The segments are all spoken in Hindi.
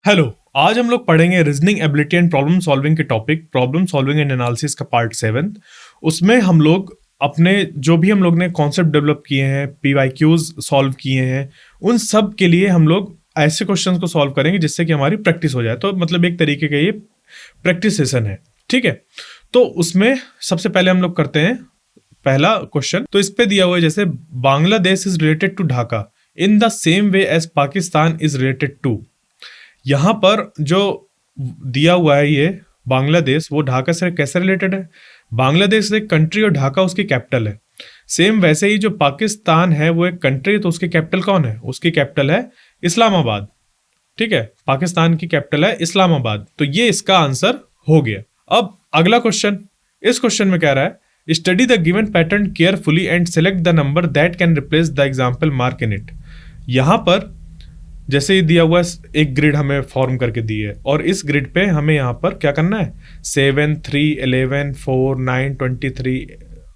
हेलो। आज हम लोग पढ़ेंगे reasoning ability and problem solving के topic problem solving and analysis का पार्ट 7। उसमें हम लोग अपने जो भी हम लोग ने कॉन्सेप्ट डेवलप किए हैं, पीवाईक्यूज सॉल्व किए हैं, उन सब के लिए हम लोग ऐसे क्वेश्चंस को सॉल्व करेंगे जिससे कि हमारी प्रैक्टिस हो जाए। तो मतलब एक तरीके का ये प्रैक्टिस सेशन है, ठीक है। तो उसमें सबसे पहले हम लोग करते हैं पहला क्वेश्चन। तो इस पे दिया हुआ है जैसे Bangladesh is related to Dhaka in the same way as Pakistan is related to. यहां पर जो दिया हुआ है ये बांग्लादेश, वो ढाका से कैसे रिलेटेड है? बांग्लादेश एक कंट्री और ढाका उसकी कैपिटल है। सेम वैसे ही जो पाकिस्तान है वो एक कंट्री, तो उसकी कैपिटल कौन है? उसकी कैपिटल है इस्लामाबाद, ठीक है। पाकिस्तान की कैपिटल है इस्लामाबाद। तो ये इसका आंसर हो गया। अब अगला क्वेश्चन, इस क्वेश्चन में कह रहा है study the given pattern carefully and select the number that can replace the example mark in it. यहां पर जैसे ही दिया हुआ एक ग्रिड हमें फॉर्म करके दी है और इस ग्रिड पे हमें यहाँ पर क्या करना है? 7, 3, 11, 4, 9, 23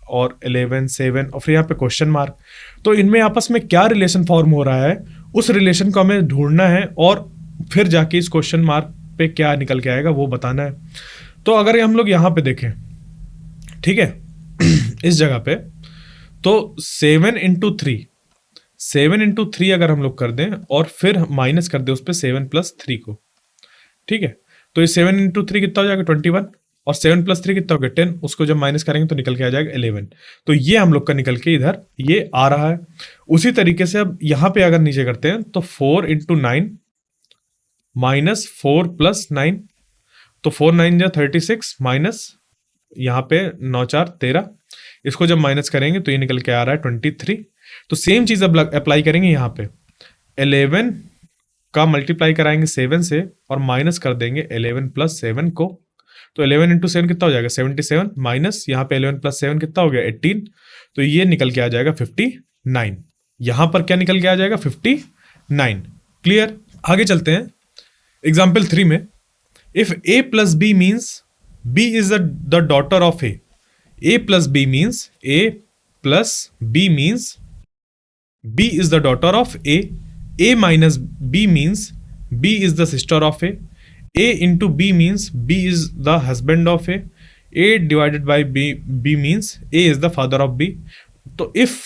और 11, 7 और फिर यहाँ पे क्वेश्चन मार्क। तो इनमें आपस में क्या रिलेशन फॉर्म हो रहा है, उस रिलेशन को हमें ढूंढना है और फिर जाके इस क्वेश्चन मार्क पे क्या निकल के आएगा वो बताना है। तो अगर हम लोग यहाँ पे देखें, ठीक है, इस जगह पे तो 7 × 3, 7 × 3 अगर हम लोग कर दें और फिर माइनस कर दें उस पर 7 + 3 को, ठीक है। तो ये 7 × 3 कितना हो जाएगा? 21 और 7 + 3 कितना हो गया? 10। उसको जब माइनस करेंगे तो निकल के आ जाएगा 11। तो ये हम लोग का निकल के इधर ये आ रहा है। उसी तरीके से अब यहाँ पे अगर नीचे करते हैं तो 4 × 9 माइनस 4 + 9, तो 4 9 जा 36 माइनस यहाँ पे 9 4 13। इसको जब माइनस करेंगे तो ये निकल के आ रहा है 23। तो सेम चीज अब अप्लाई करेंगे यहाँ पे। 11 का मल्टीप्लाई कराएंगे 7 से और माइनस कर देंगे 11 + 7 को। तो 11 × 7 कितना हो जाएगा? 77 माइनस यहाँ पे 11 + 7 कितना हो गया? 18। तो ये निकल के आ जाएगा 59। यहां पर क्या निकल के आ जाएगा? 59। क्लियर? आगे चलते हैं एग्जाम्पल 3 में। If A + B means B is the daughter of A, A + B means A + B means B is the daughter of A, A minus B means B is the sister of A, A into B means B is the husband of A, A divided by B means A is the father of B. तो if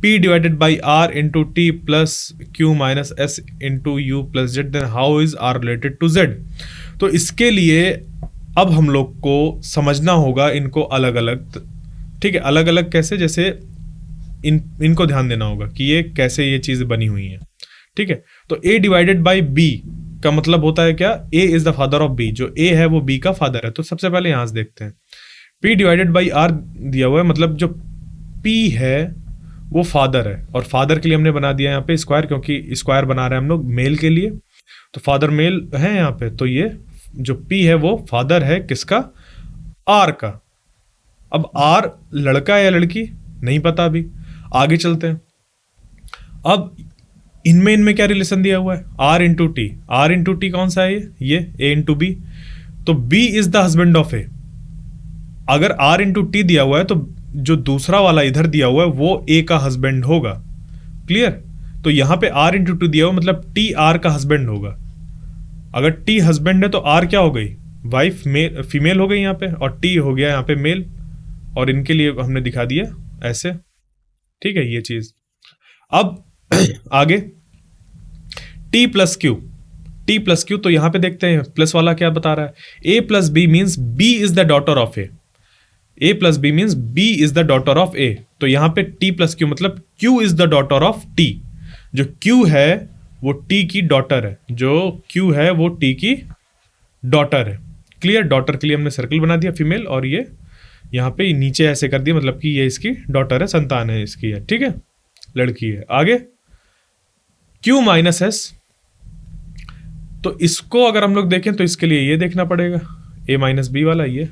P divided by R into T plus Q minus S into U plus Z, then how is R related to Z? तो इसके लिए अब हम लोग को समझना होगा इनको अलग अलग, ठीक है। अलग अलग कैसे? जैसे इनको ध्यान देना होगा कि ये कैसे ये चीज बनी हुई है, ठीक है। तो A डिवाइडेड बाई B का मतलब होता है क्या? A is the father of B। जो A है वो B का फादर है। तो सबसे पहले यहां से देखते हैं, P डिवाइडेड बाई R दिया हुआ है, मतलब जो P है वो फादर है और फादर के लिए हमने बना दिया यहाँ पे स्क्वायर, क्योंकि स्क्वायर बना रहे हैं हम लोग मेल के लिए। तो फादर मेल है यहाँ पे, तो ये जो P है वो फादर है किसका? R का। अब R लड़का या लड़की नहीं पता अभी, आगे चलते हैं। अब इनमें क्या रिलेशन दिया हुआ है? R × T। R × T कौन सा है? ये A × B। तो B is the husband of A। अगर R × T दिया हुआ है तो जो दूसरा वाला इधर दिया हुआ है वो A का हस्बैंड होगा। क्लियर? तो यहां पे R × T दिया हुआ मतलब T R का हस्बैंड होगा। अगर T हस्बैंड है तो R क्या हो गई? वाइफ, मेल, फीमेल हो गई यहाँ पे, और T हो गया यहाँ पे मेल, और इनके लिए हमने दिखा दिया ऐसे, ठीक है ये चीज। अब आगे T + Q, T + Q। तो यहां पे देखते हैं प्लस वाला क्या बता रहा है? A + B means B is the daughter of A, A + B means B is the daughter of A। तो यहां पे T + Q मतलब Q is the daughter of T। जो Q है वो T की डॉटर है, जो Q है वो T की डॉटर है। क्लियर? डॉटर के लिए हमने सर्कल बना दिया फीमेल, और ये यहाँ पे नीचे ऐसे कर दिया, मतलब कि ये इसकी डॉटर है, संतान है इसकी है, ठीक है, लड़की है। आगे Q - S। तो इसको अगर हम लोग देखें तो इसके लिए ये देखना पड़ेगा A - B वाला, ये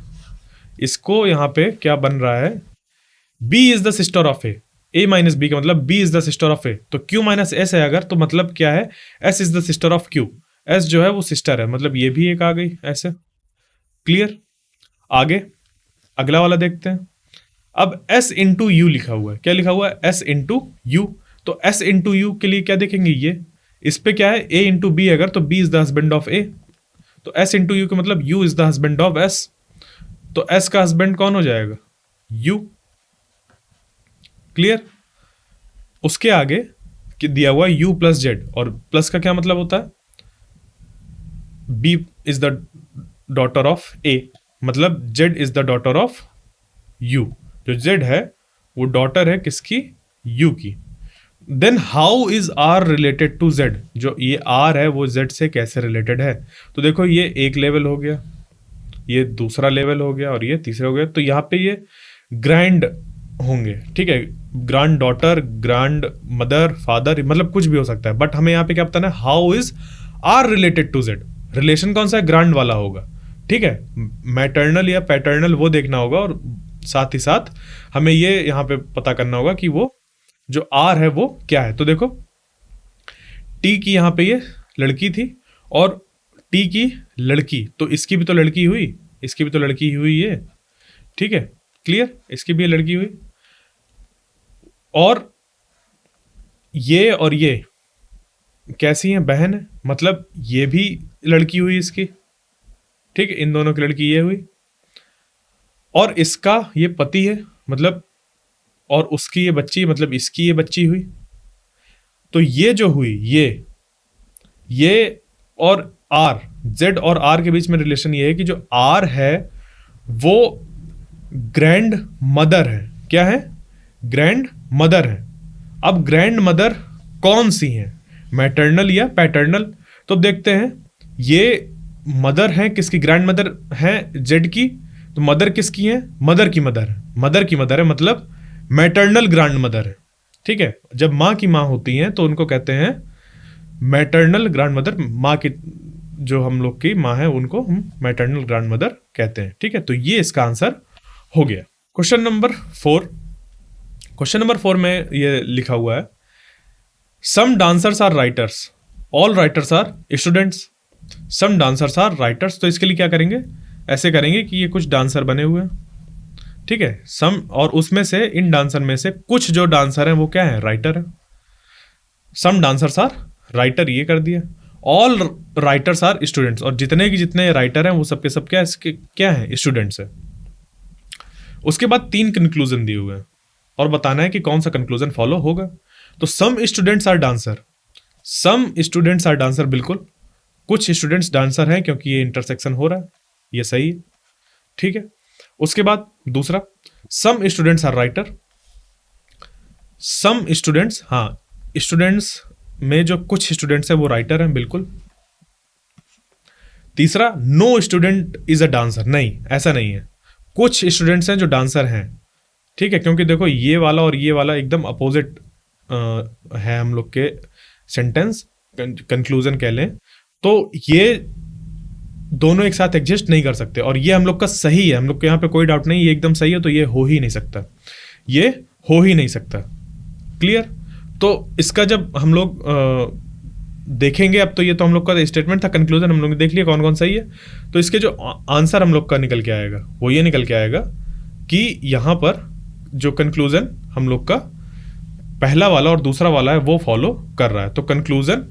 इसको यहाँ पे क्या बन रहा है? B is the sister of A, A - B का मतलब B is the sister of A। तो Q - S है अगर, तो मतलब क्या है? S is the sister of Q। S जो है वो सिस्टर है, मतलब ये भी एक आ गई ऐसे। क्लियर? आगे अगला वाला देखते हैं। अब S × U लिखा हुआ है। क्या लिखा हुआ है? S × U। तो S × U के लिए क्या देखेंगे? इस पे क्या है, ए इंटू बी अगर, तो B is the husband of A, तो एस इंटू यू का मतलब U is the husband of S, तो एस का हस्बैंड कौन हो जाएगा, यू। क्लियर। उसके आगे दिया हुआ यू प्लस जेड, और प्लस का क्या मतलब होता है, B is the daughter of A, मतलब Z is the daughter of U, जो जेड है वो डॉटर है किसकी, यू की। Then how is R related to Z, जो ये आर है वो जेड से कैसे रिलेटेड है, तो देखो ये एक लेवल हो गया, ये दूसरा लेवल हो गया, और ये तीसरा हो गया, तो यहाँ पे ये ग्रैंड होंगे, ठीक है, grand daughter, grand mother, father, मतलब कुछ भी हो सकता है, बट हमें यहाँ पे क्या बताना है, how is R related to Z, relation कौन सा है, ग्रैंड वाला होगा, ठीक है, मैटरनल या पैटर्नल वो देखना होगा, और साथ ही साथ हमें ये यहाँ पे पता करना होगा कि वो जो आर है वो क्या है। तो देखो टी की यहाँ पे ये लड़की थी, और टी की लड़की, तो इसकी भी तो लड़की हुई, इसकी भी तो लड़की हुई ये, ठीक है, क्लियर, इसकी भी लड़की हुई, और ये कैसी है, बहन है, मतलब ये भी लड़की हुई इसकी, ठीक है, इन दोनों की लड़की ये हुई, और इसका ये पति है, मतलब, और उसकी ये बच्ची, मतलब इसकी ये बच्ची हुई, तो ये जो हुई ये और आर, जेड और आर के बीच में रिलेशन ये है कि जो आर है वो ग्रैंड मदर है, क्या है, ग्रैंड मदर है। अब ग्रैंड मदर कौन सी है, मैटरनल या पैटर्नल, तो देखते हैं, ये मदर है किसकी, ग्रैंड मदर है जेड की, तो मदर किसकी है, मदर की मदर है, मदर की मदर है, मतलब मैटरनल ग्रैंड मदर है, ठीक है, जब माँ की माँ होती हैं तो उनको कहते हैं मैटरनल ग्रैंड मदर, माँ की जो हम लोग की माँ है उनको हम मैटरनल ग्रैंड मदर कहते हैं, ठीक है, तो ये इसका आंसर हो गया। क्वेश्चन नंबर 4 में ये लिखा हुआ है, some dancers are writers, all writers are students, some dancers are writers, तो इसके लिए क्या करेंगे, ऐसे करेंगे कि ये कुछ डांसर बने हुए हैं, ठीक है, सम, और उसमें से इन डांसर में से कुछ जो डांसर हैं वो क्या है, राइटर है, सम डांसर्स आर राइटर, ये कर दिया, ऑल राइटर्स आर स्टूडेंट्स, और जितने की जितने राइटर हैं वो सबके सब क्या है, स्टूडेंट्स है। उसके बाद 3 कंक्लूजन दिए हुए हैं, और बताना है कि कौन सा कंक्लूजन फॉलो होगा। तो some students are dancer, some students are dancer, बिल्कुल कुछ स्टूडेंट्स डांसर हैं क्योंकि ये इंटरसेक्शन हो रहा है, ये सही है, ठीक है। उसके बाद दूसरा, some students are writer, some students, हाँ, स्टूडेंट्स में जो कुछ स्टूडेंट्स हैं वो राइटर हैं, बिल्कुल। तीसरा, no student is a dancer, नहीं, ऐसा नहीं है, कुछ स्टूडेंट्स हैं जो डांसर हैं, ठीक है, क्योंकि देखो ये वाला और ये वाला एकदम अपोजिट है हम लोग के सेंटेंस, कंक्लूजन कह लें, तो ये दोनों एक साथ एग्जिस्ट नहीं कर सकते, और ये हम लोग का सही है, हम लोग के यहाँ पे कोई डाउट नहीं, ये एकदम सही है, तो ये हो ही नहीं सकता, ये हो ही नहीं सकता, क्लियर। तो इसका जब हम लोग देखेंगे, अब तो ये तो हम लोग का स्टेटमेंट था, कंक्लूजन हम लोग ने देख लिया कौन कौन सही है, तो इसके जो आंसर हम लोग का निकल के आएगा वो ये निकल के आएगा कि यहाँ पर जो कंक्लूजन हम लोग का पहला वाला और दूसरा वाला है वो फॉलो कर रहा है, तो कंक्लूजन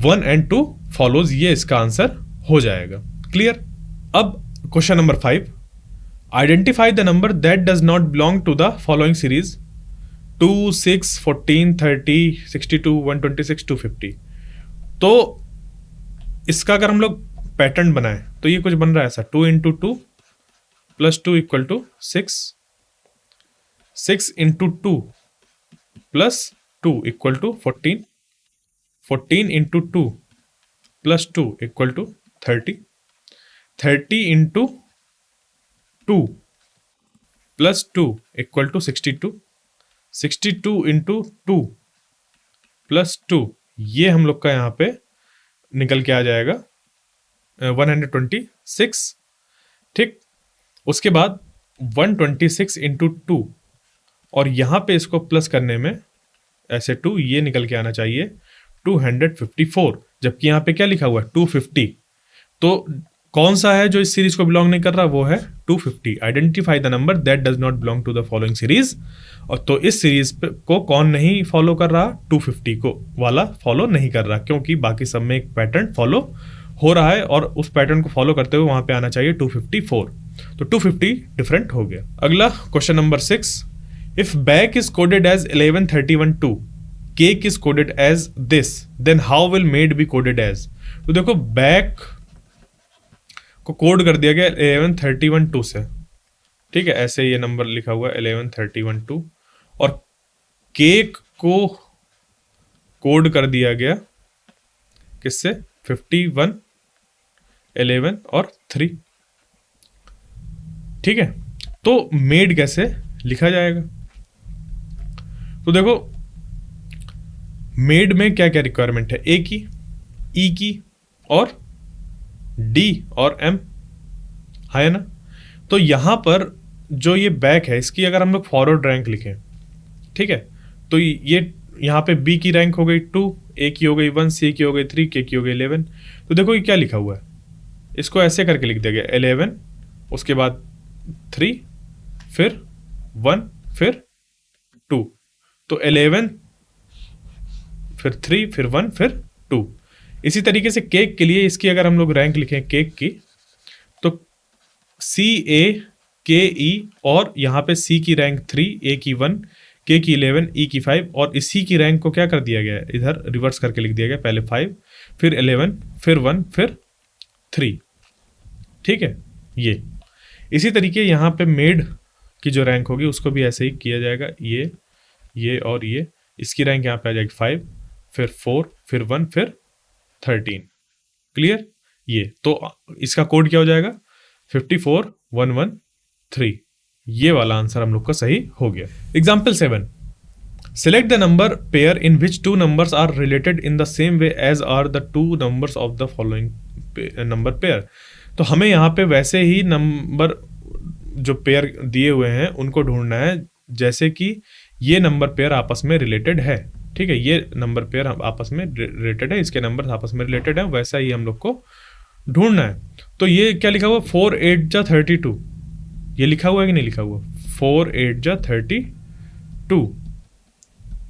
1 and 2 फॉलोज, ये इसका आंसर हो जाएगा, क्लियर। अब question number 5, identify the number that does not belong to the following series 2, 6, 14, 30, 62, 126, 250। तो इसका अगर हम लोग पैटर्न बनाए तो ये कुछ बन रहा है ऐसा, 2 into 2 plus 2 equal to 6, 6 into 2 plus 2 equal to 14, 14 into 2 plus 2 equal to 30, 30 into 2 plus 2 equal to 62, 62 into 2 plus 2, ये हम लोग का यहाँ पे निकल के आ जाएगा 126, ठीक। उसके बाद 126 into 2, और यहाँ पे इसको प्लस करने में ऐसे 2, ये निकल के आना चाहिए 254, जबकि यहाँ पे क्या लिखा हुआ है 250। तो कौन सा है जो इस सीरीज को बिलोंग नहीं कर रहा, वो है 250। Identify the number that does not belong to the following series. और तो इस सीरीज को कौन नहीं फॉलो कर रहा, 250 को वाला फॉलो नहीं कर रहा, क्योंकि बाकी सब में एक पैटर्न फॉलो हो रहा है और उस पैटर्न को फॉलो करते हुए वहां पे आना चाहिए 254। तो 250 डिफरेंट हो गया। अगला question number 6, if back is coded as 1131-2, cake is coded as this, then how will made be coded as. तो देखो बैक को कोड कर दिया गया 1131-2 से, ठीक है, ऐसे ये नंबर लिखा हुआ है 1131-2, और केक को कोड कर दिया गया किससे, 51, 11 और 3, ठीक है। तो मेड कैसे लिखा जाएगा, तो देखो मेड में क्या क्या रिक्वायरमेंट है, ए की, ई की और डी और एम, है ना। तो यहां पर जो ये बैक है इसकी अगर हम लोग फॉरवर्ड रैंक लिखें, ठीक है, तो ये यहाँ पे बी की रैंक हो गई 2, ए की हो गई 1, सी की हो गई 3, के की हो गई 11। तो देखो ये क्या लिखा हुआ है, इसको ऐसे करके लिख दिया गया 11, उसके बाद 3, फिर 1, फिर 2, तो 11, फिर 3, फिर 1, फिर 2। इसी तरीके से केक के लिए इसकी अगर हम लोग रैंक लिखें केक की, तो सी, ए, के, ई, और यहाँ पे सी की रैंक 3, ए की 1, के की 11, ई की 5, और इसी की रैंक को क्या कर दिया गया है, इधर रिवर्स करके लिख दिया गया, पहले 5, फिर 11, फिर 1, फिर 3, ठीक है। ये इसी तरीके यहाँ पे मेड की जो रैंक होगी उसको भी ऐसे ही किया जाएगा, ये और ये, इसकी रैंक यहाँ पे आ जाएगी 5, फिर 4, फिर 1, फिर 13, क्लियर। ये तो इसका कोड क्या हो जाएगा, 54113। ये वाला आंसर हम लोग का सही हो गया। Example 7, select the number pair in which 2 numbers are related in the same way as are the 2 numbers of the following number pair. तो हमें यहाँ पे वैसे ही नंबर जो पेयर दिए हुए हैं उनको ढूंढना है जैसे कि ये नंबर पेयर आपस में रिलेटेड है, ठीक है, ये नंबर पेयर आपस में रिलेटेड है, इसके नंबर आपस में रिलेटेड है, वैसा ही हम लोग को ढूंढना है। तो ये क्या लिखा हुआ, 4 8 जा 32, ये लिखा हुआ है कि नहीं लिखा हुआ, 4 8 जा 32,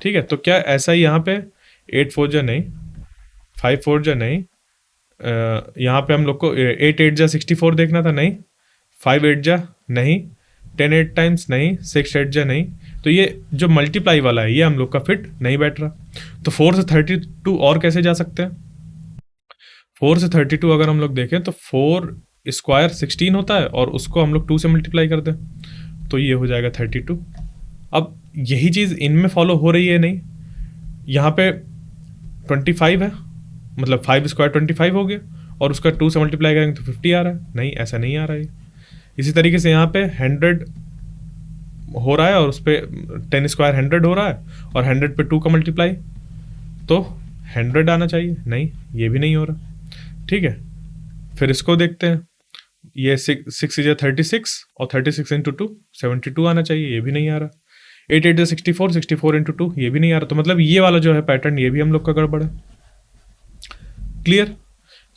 ठीक है। तो क्या ऐसा ही यहाँ पे 8 4 जा नहीं, 5 4 जा नहीं, यहाँ पे हम लोग को 8 8 जा 64 देखना था, नहीं, 5 8 जा नहीं, 10 8 टाइम्स नहीं, 6 8 जा नहीं। तो ये जो मल्टीप्लाई वाला है ये हम लोग का फिट नहीं बैठ रहा। तो 4 से 32 और कैसे जा सकते हैं, 4 से 32 अगर हम लोग देखें तो 4 स्क्वायर 16 होता है और उसको हम लोग 2 से मल्टीप्लाई कर दें तो ये हो जाएगा 32। अब यही चीज़ इनमें फॉलो हो रही है नहीं, यहाँ पे 25 है, मतलब 5 स्क्वायर 25 हो गया और उसका 2 से मल्टीप्लाई करेंगे तो 50 आ रहा है, नहीं ऐसा नहीं आ रहा है। इसी तरीके से यहाँ पे 100 हो रहा है और उस पर 10 स्क्वायर 100 हो रहा है और 100 पे 2 का मल्टीप्लाई तो 100 आना चाहिए, नहीं ये भी नहीं हो रहा, ठीक है। फिर इसको देखते हैं, ये 6 इज 36 और 36 इंटू 2 72 आना चाहिए, ये भी नहीं आ रहा। 8 8 64, 64 इंटू 2 ये भी नहीं आ रहा। तो मतलब ये वाला जो है पैटर्न ये भी हम लोग का गड़बड़ है, क्लियर।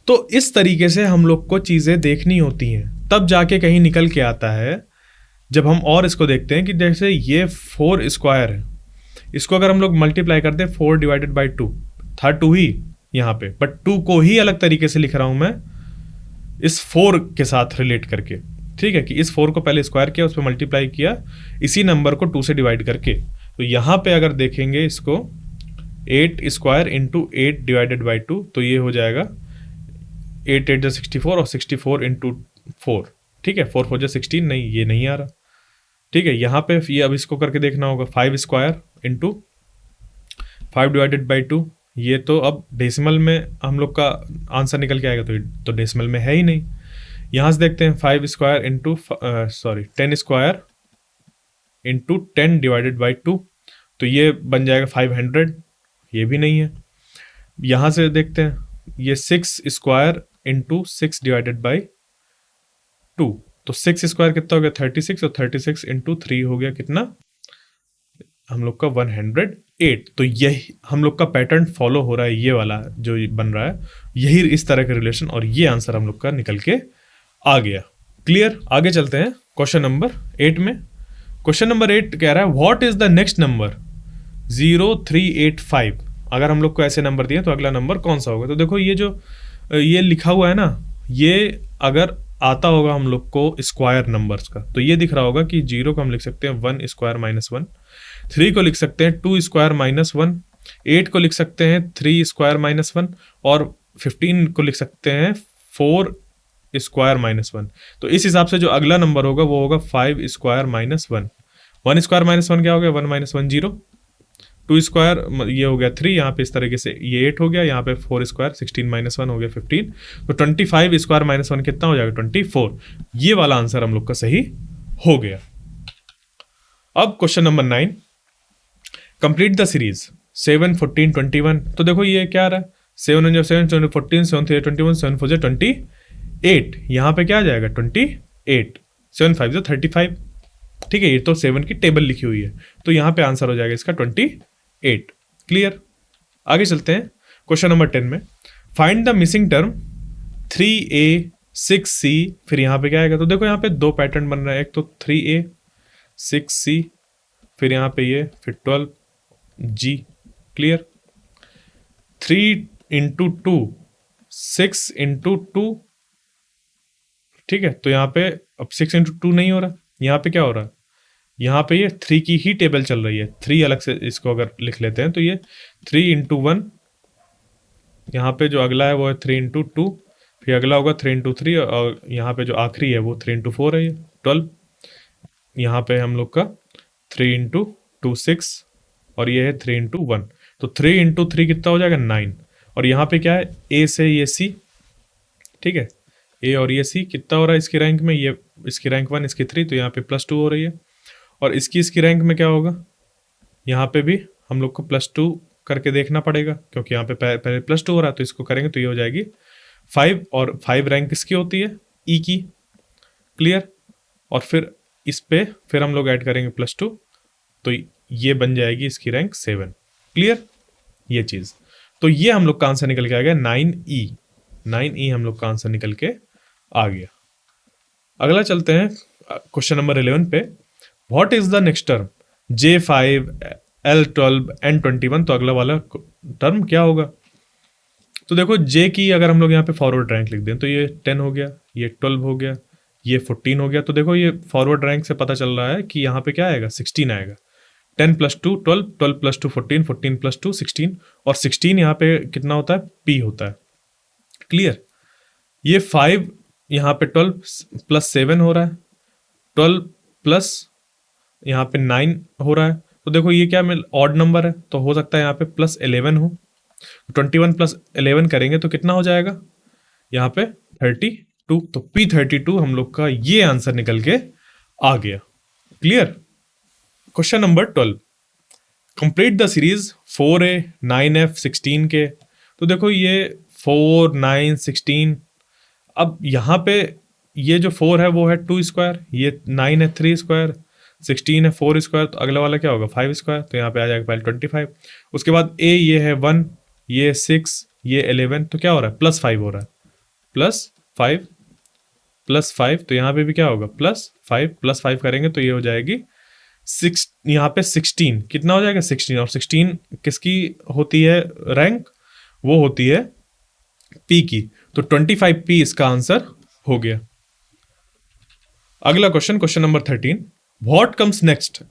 तो इस तरीके से हम लोग को चीज़ें देखनी होती हैं, तब जाके कहीं निकल के आता है। जब हम और इसको देखते हैं कि जैसे ये 4 स्क्वायर है, इसको अगर हम लोग मल्टीप्लाई करते हैं 4 डिवाइडेड बाई 2 था 2 ही यहाँ पे, बट 2 को ही अलग तरीके से लिख रहा हूँ मैं इस 4 के साथ रिलेट करके, ठीक है, कि इस 4 को पहले स्क्वायर किया, उस पर मल्टीप्लाई किया, इसी नंबर को 2 से डिवाइड करके। तो यहाँ पे अगर देखेंगे इसको 8 स्क्वायर इंटू 8 डिवाइडेड बाई 2 तो ये हो जाएगा 8 8 64 और 64 इंटू 4, ठीक है, 4 4 16, नहीं ये नहीं आ रहा, ठीक है। यहाँ पे ये अब इसको करके देखना होगा 5 स्क्वायर इंटू 5 डिवाइडेड बाई 2, ये तो अब डेसिमल में हम लोग का आंसर निकल के आएगा, तो डेसिमल में है ही नहीं। यहाँ से देखते हैं 5 square into 10 square into 10 divided by 2 तो ये बन जाएगा 500, ये भी नहीं है। यहाँ से देखते हैं ये 6 स्क्वायर इंटू 6 डिवाइडेड बाई 2 तो 6 स्क्वायर कितना हो गया 36 और 36 इंटू 3 हो गया कितना हम लोग का 108। तो यही हम लोग का पैटर्न फॉलो हो रहा है, ये वाला जो बन रहा है यही इस तरह के रिलेशन, और ये आंसर हम लोग का निकल के आ गया। क्लियर, आगे चलते हैं क्वेश्चन नंबर 8 में। क्वेश्चन नंबर 8 कह रहा है what is the next number 0385। अगर हम लोग को ऐसे नंबर दिए तो अगला नंबर कौन सा होगा। तो देखो ये जो ये लिखा हुआ है ना, ये अगर आता होगा हम लोग को स्क्वायर नंबर्स का, तो ये दिख रहा होगा कि 0 को हम लिख सकते हैं 1 स्क्वायर माइनस 1, 3 को लिख सकते हैं 2 स्क्वायर माइनस 1, 8 को लिख सकते हैं 3 स्क्वायर माइनस 1, और 15 को लिख सकते हैं 4 स्क्वायर माइनस 1। तो इस हिसाब से जो अगला नंबर होगा वो होगा 5 स्क्वायर माइनस 1। 1 स्क्वायर माइनस 1 क्या हो गया, 1 माइनस 1 0, 2 स्क्वायर ये हो गया 3, यहाँ पे इस तरीके से ये 8 हो गया, यहाँ पे 4 स्क्वायर 16 माइनस 1 हो गया 15। तो 25 स्क्वायर माइनस 1 कितना हो जाएगा 24। ये वाला आंसर हम लोग का सही हो गया। अब question number 9, complete the series 7 14 21। तो देखो ये क्या आ रहा है, 7 1 7 7 14 7 3 21 7 4 28, यहाँ पे क्या आ जाएगा 28, 7 5 35। ठीक है, ये तो 7 की टेबल लिखी हुई है, तो यहाँ पे आंसर हो जाएगा इसका 28। क्लियर, आगे चलते हैं क्वेश्चन नंबर 10 में। Find the missing term 3a 6c, फिर यहाँ पे क्या आएगा। तो देखो यहाँ पे दो पैटर्न बन रहा है, एक तो 3a 6c, फिर यहाँ पे ये, फिर 12g। क्लियर, 3 इंटू 2 6 इंटू 2, ठीक है। तो यहाँ पे अब 6 इंटू 2 नहीं हो रहा, यहाँ पे क्या हो रहा है, यहाँ पे ये 3 की ही टेबल चल रही है। 3 अलग से इसको अगर लिख लेते हैं तो ये 3 इंटू 1, यहाँ पे जो अगला है वो है 3 इंटू 2, फिर अगला होगा 3 इंटू 3, और यहाँ पे जो आखिरी है वो 3 इंटू 4 है, ये 12। यहाँ पे हम लोग का 3 इंटू 2 6, और ये है 3 इंटू 1। तो 3 इंटू 3 कितना हो जाएगा 9, और यहाँ पे क्या है ए से ये सी, ठीक है, ए और ये सी कितना हो रहा है इसकी रैंक में, ये इसकी रैंक 1 इसकी 3, तो यहाँ पे +2 हो रही है। और इसकी रैंक में क्या होगा, यहाँ पे भी हम लोग को +2 करके देखना पड़ेगा, क्योंकि यहाँ पे पहले +2 हो रहा है, तो इसको करेंगे तो ये हो जाएगी 5, और 5 रैंक किसकी होती है ई की। क्लियर, और फिर इस पे फिर हम लोग ऐड करेंगे +2, तो ये बन जाएगी इसकी रैंक 7। क्लियर, ये चीज़, तो ये हम लोग का आंसर निकल के आ गया 9E हम लोग का आंसर निकल के आ गया। अगला चलते हैं क्वेश्चन नंबर 11 पे। What is the next term J5 L12 N21। तो अगला वाला टर्म क्या होगा। तो देखो J की अगर हम लोग यहाँ पे फॉरवर्ड रैंक लिख दें तो ये 10 हो गया, ये 12 हो गया, ये 14 हो गया। तो देखो ये फॉरवर्ड रैंक से पता चल रहा है कि यहाँ पे क्या आएगा 16 आएगा। 10 + 2 12, 12 + 2 14, 14 + 2 16, और 16 यहाँ पे कितना होता है P होता है। क्लियर, ये 5 यहाँ पे 12 + 7 हो रहा है, 12 प्लस यहाँ पे 9 हो रहा है। तो देखो ये क्या मिल ऑड नंबर है, तो हो सकता है यहाँ पे +11 हो। 21 + 11 करेंगे तो कितना हो जाएगा यहाँ पे 32। तो P32 हम लोग का ये आंसर निकल के आ गया। Clear, question number 12, complete the series 4a 9f 16k। तो देखो ये 4 9 16, अब यहाँ पे ये जो 4 है वो है 2 स्क्वायर, ये 9 है 3 स्क्वायर, 16 है 4 स्क्वायर, तो अगला वाला क्या होगा 5 स्क्वायर। तो यहाँ पे आ जाएगा पहले 25, उसके बाद a ये है 1, ये 6, ये 11, तो क्या हो रहा है +5 हो रहा है, +5 +5, तो यहाँ पे भी क्या होगा +5 +5 करेंगे तो ये हो जाएगी 6, यहाँ पे 16 कितना हो जाएगा 16, और 16 किसकी होती है रैंक, वो होती है P की। तो 25P इसका आंसर हो गया। अगला question number 13, what comes next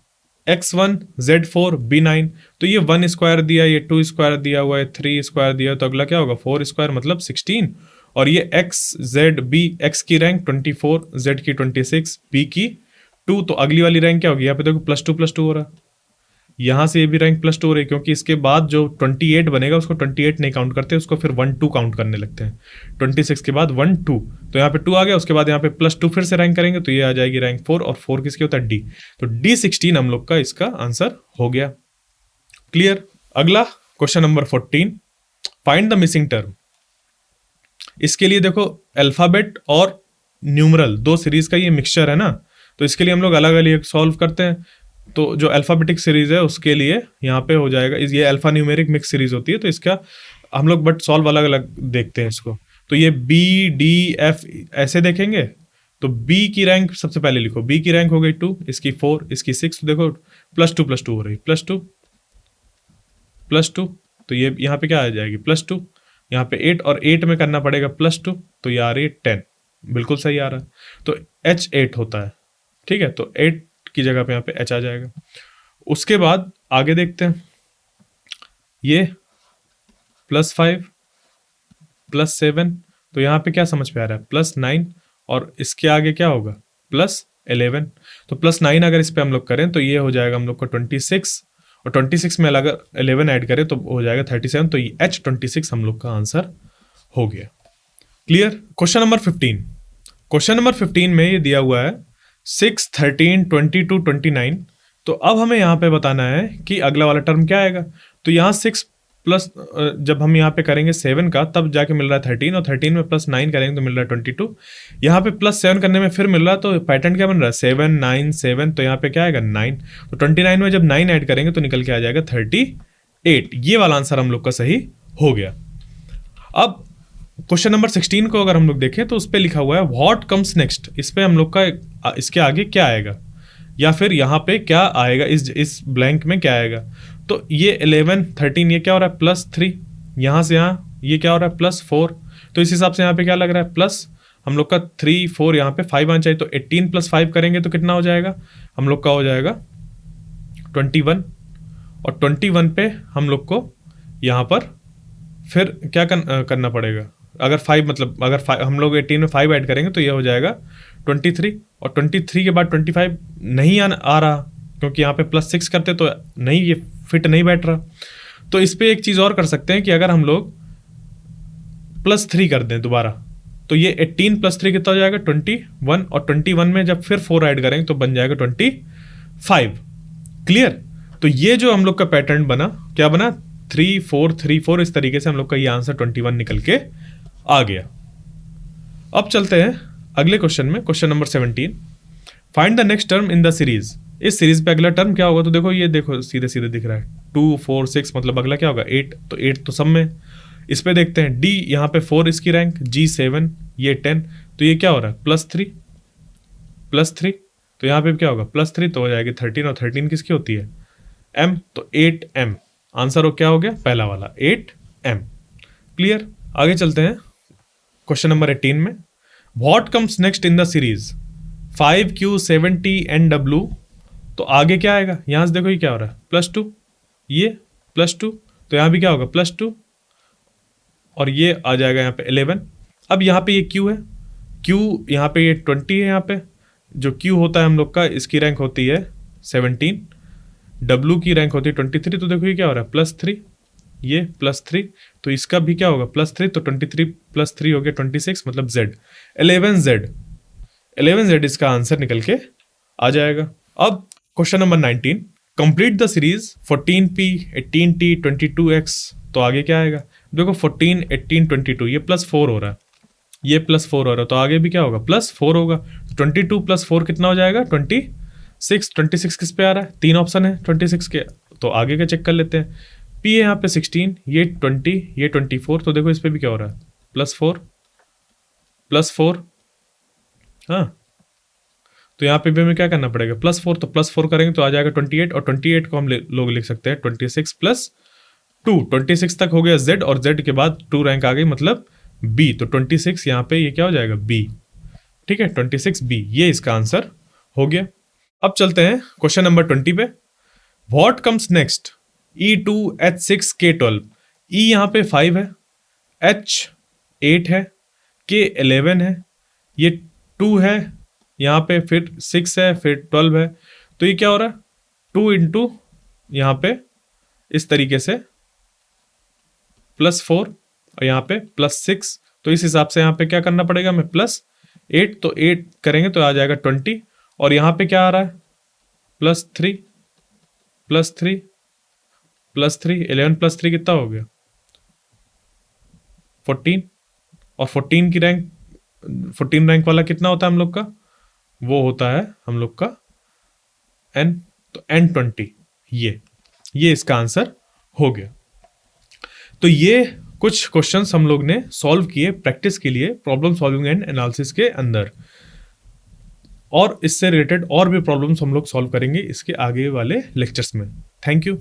x1 z4 b9। तो ये 1 स्क्वायर दिया, ये 2 स्क्वायर दिया हुआ है, 3 स्क्वायर दिया, तो अगला क्या होगा 4 स्क्वायर मतलब 16, और ये x z b, x की रैंक 24, z की 26, b की 2, तो अगली वाली रैंक क्या होगी, यहाँ पे देखो +2 हो रहा है, यहाँ से ये भी रैंक +2 हो रही है, क्योंकि इसके बाद जो 28 बनेगा उसको 28 नहीं काउंट करते, उसको फिर 1 2 काउंट करने लगते हैं। 26 के बाद 1 2, तो यहाँ पे 2 आ गया, उसके बाद यहाँ पे +2 फिर से रैंक करेंगे तो ये आ जाएगी रैंक 4, और 4 किसकी होता है D। तो D16 हम लोग का इसका आंसर हो गया। क्लियर, अगला question number 14, find the missing term. इसके लिए देखो अल्फाबेट और न्यूमरल दो सीरीज का ये मिक्सचर है ना, तो इसके लिए हम लोग अलग अलग सॉल्व करते हैं। तो जो अल्फाबेटिक सीरीज है उसके लिए यहाँ पे हो जाएगा, ये अल्फा न्यूमेरिक मिक्स सीरीज होती है, तो इसका हम लोग बट सॉल्व अलग अलग देखते हैं इसको। तो ये बी डी एफ ऐसे देखेंगे तो बी की रैंक सबसे पहले लिखो, बी की रैंक हो गई 2, इसकी 4, इसकी 6, तो देखो +2 हो रही, +2 तो ये यहाँ पे क्या आ जाएगी +2, यहाँ पे 8 और 8 में करना पड़ेगा +2, तो ये आ रही है 10, बिल्कुल सही आ रहा है। तो H8 होता है, ठीक है, तो 8 की जगह पे यहाँ पे H आ जाएगा। उसके बाद आगे देखते हैं, ये +5 +7, तो यहाँ पे क्या समझ में आ रहा है +9, और इसके आगे क्या होगा +11, तो +9 अगर इस पे हम लोग करें तो ये हो जाएगा हम लोग को 26, और 26 में अगर 11 ऐड करें तो हो जाएगा 37, तो ये H26 हम लोग का आंसर हो गया। Clear. Question number 15, question number 15 में ये दिया हुआ है 6, 13, 22, 29, तो अब हमें यहाँ पे बताना है कि अगला वाला टर्म क्या आएगा। तो यहाँ 6 प्लस जब हम यहाँ पे करेंगे 7 का तब जाके मिल रहा है 13, और 13 में +9 करेंगे तो मिल रहा है 22, यहाँ पे +7 करने में फिर मिल रहा है, तो पैटर्न क्या बन रहा है 7 9 7, तो यहाँ पे क्या आएगा 9, तो 29 में जब 9 ऐड करेंगे तो निकल के आ जाएगा 38। ये वाला आंसर हम लोग का सही हो गया। अब क्वेश्चन नंबर 16 को अगर हम लोग देखें तो उस पर लिखा हुआ है व्हाट कम्स नेक्स्ट, इस पे हम लोग का इसके आगे क्या आएगा, या फिर यहाँ पे क्या आएगा, इस ब्लैंक में क्या आएगा। तो ये 11 13 ये क्या हो रहा है +3, यहाँ से यहाँ ये क्या हो रहा है +4, तो इस हिसाब से यहाँ पे क्या लग रहा है प्लस हम लोग का 3 4, यहाँ पे 5 आना चाहिए, तो 18 + 5 करेंगे तो कितना हो जाएगा हम लोग का हो जाएगा 21, और 21 पे हम लोग को यहाँ पर फिर क्या करना पड़ेगा, अगर 5 मतलब अगर 5 हम लोग 18 में 5 ऐड करेंगे तो ये हो जाएगा 23, और 23 के बाद 25 नहीं आ रहा, क्योंकि यहाँ पे +6 करते तो नहीं, ये फिट नहीं बैठ रहा। तो इस पे एक चीज़ और कर सकते हैं कि अगर हम लोग +3 कर दें दोबारा, तो ये 18 + 3 कितना हो जाएगा 21, और 21 में जब फिर 4 ऐड करेंगे तो बन जाएगा 25। क्लियर। तो ये जो हम लोग का पैटर्न बना, क्या बना 3 4 3 4, इस तरीके से हम लोग का ये आंसर 21 निकल के आ गया। अब चलते हैं अगले क्वेश्चन में, question number 17, find the next term in the series. इस सीरीज पे अगला टर्म क्या होगा, तो देखो ये देखो सीधे सीधे दिख रहा है 2 4 6, मतलब अगला क्या होगा 8, तो 8 तो सब में। इस पे देखते हैं डी यहाँ पे 4 इसकी रैंक, जी 7, ये 10, तो ये क्या हो रहा है +3, तो यहाँ पे क्या होगा +3, तो हो जाएगी 13, और 13 किसकी होती है m, तो 8m आंसर हो क्या हो गया पहला वाला 8m। क्लियर। आगे चलते हैं क्वेश्चन नंबर 18 में, what comes next in the series 5q 70 nw, तो आगे क्या आएगा, यहाँ से देखो ये क्या हो रहा है +2, ये +2, तो यहाँ भी क्या होगा +2, और ये आ जाएगा यहाँ पे 11। अब यहाँ पे ये q है, q यहाँ पे ये 20 है, यहाँ पे जो q होता है हम लोग का इसकी रैंक होती है 17, w की रैंक होती है 23, तो देखो ये क्या हो रहा है +3, ये +3, तो इसका भी क्या होगा +3, तो 23 + 3 हो गया 26, मतलब z 11z इसका आंसर निकल के आ जाएगा। अब question number 19, complete the series 14p 18t 22x, तो आगे क्या आएगा, देखो 14 18 22, ये +4 हो रहा है, ये +4 हो रहा है, तो आगे भी क्या होगा +4 होगा, 22 + 4 कितना हो जाएगा 26 किस पे आ रहा है, 3 ऑप्शन है 26 के, तो आगे का चेक कर लेते हैं। p है यहाँ पे 16, ये 20, ये 24, तो देखो इस पे भी क्या हो रहा है +4, हाँ, तो यहाँ पे भी हमें क्या करना पड़ेगा +4, तो +4 करेंगे तो आ जाएगा 28, और 28 को हम लोग लिख सकते हैं 26 + 2, 26 तक हो गया z, और z के बाद 2 रैंक आ गई मतलब b, तो 26 यहाँ पे ये क्या हो जाएगा b, ठीक है 26b, ये इसका आंसर हो गया। अब चलते हैं क्वेश्चन नंबर 20 पे, what comes next E2 H6 K12, E यहाँ पे 5 है, H 8 है, K 11 है, ये 2 है, यहाँ पे फिर 6 है, फिर 12 है, तो ये क्या हो रहा है 2 इंटू यहाँ पे इस तरीके से +4, और यहाँ पे +6, तो इस हिसाब से यहाँ पे क्या करना पड़ेगा हमें +8, तो 8 करेंगे तो आ जाएगा 20, और यहाँ पे क्या आ रहा है +3 11 + 3 कितना हो गया 14, और 14 रैंक वाला कितना होता है हम लोग का, वो होता है हम लोग का n, तो n20, ये इसका आंसर हो गया। तो ये कुछ क्वेश्चंस हम लोग ने सॉल्व किए प्रैक्टिस के लिए प्रॉब्लम सॉल्विंग एंड एनालिसिस के अंदर, और इससे रिलेटेड और भी प्रॉब्लम्स हम लोग सॉल्व करेंगे इसके आगे वाले लेक्चर्स में। Thank you.